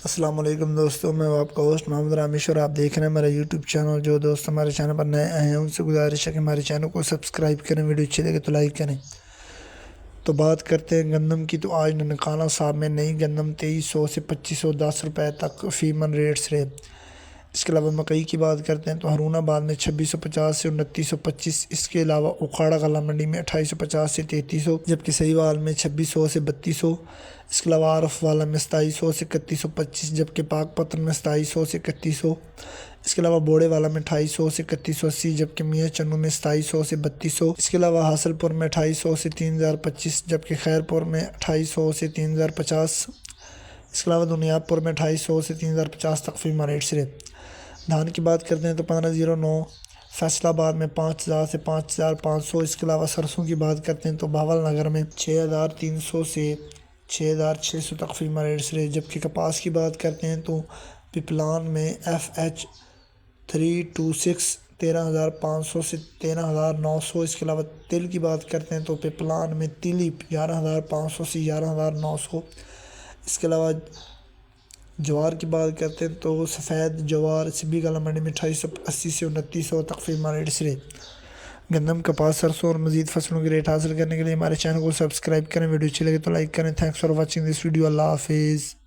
السلام علیکم دوستوں، میں آپ کا ہوسٹ محمد رامیش اور آپ دیکھ رہے ہیں میرا یوٹیوب چینل۔ جو دوست ہمارے چینل پر نئے آئے ہیں ان سے گزارش ہے کہ ہمارے چینل کو سبسکرائب کریں، ویڈیو اچھی لگے تو لائک کریں۔ تو بات کرتے ہیں گندم کی، تو آج ننکانہ صاحب میں نئی گندم 2300 سے 2510 روپے تک فی من ریٹس رہے۔ اس کے علاوہ مکئی کی بات کرتے ہیں تو ہارون آباد میں 2650 سے 2925، اس کے علاوہ اکھاڑا غلہ منڈی میں 2850 سے 3300، جبکہ سہیوال میں 2600 سے 3200، اس کے علاوہ عارف والا میں 2700 سے 3125، جبکہ پاک پتن میں 2700 سے 3100، اس کے علاوہ بوڑے والا میں 2800 سے 3180، جبکہ میاں چنو میں 2700 سے 3200، اس کے علاوہ حاصل پور میں 2800 سے 3025، جبکہ خیر پور میں 2800 سے 3050، اس کے علاوہ دنیات پور میں 2800 سے 3050 تک فی ریٹ سے۔ دھان کی بات کرتے ہیں تو 1509 فیصل آباد میں 5000 سے 5500، اس کے علاوہ سرسوں کی بات کرتے ہیں تو بھاول نگر میں 6300 سے 6600 تک فی ریٹ سے، جبکہ کپاس کی بات کرتے ہیں تو پپلان میں FH 326 13500 سے 13900، اس کے علاوہ تل کی بات کرتے ہیں تو پپلان میں تلیپ 11500 سے 11900، اس کے علاوہ جوار کی بات کرتے ہیں تو سفید جوار سبھی غلہ منڈی میں 2880 سے 2900 تک فی ریٹ سے۔ گندم، کپاس، سرسوں اور مزید فصلوں کے ریٹ حاصل کرنے کے لیے ہمارے چینل کو سبسکرائب کریں، ویڈیو اچھی لگے تو لائک کریں۔ Thanks for watching this video. اللہ حافظ۔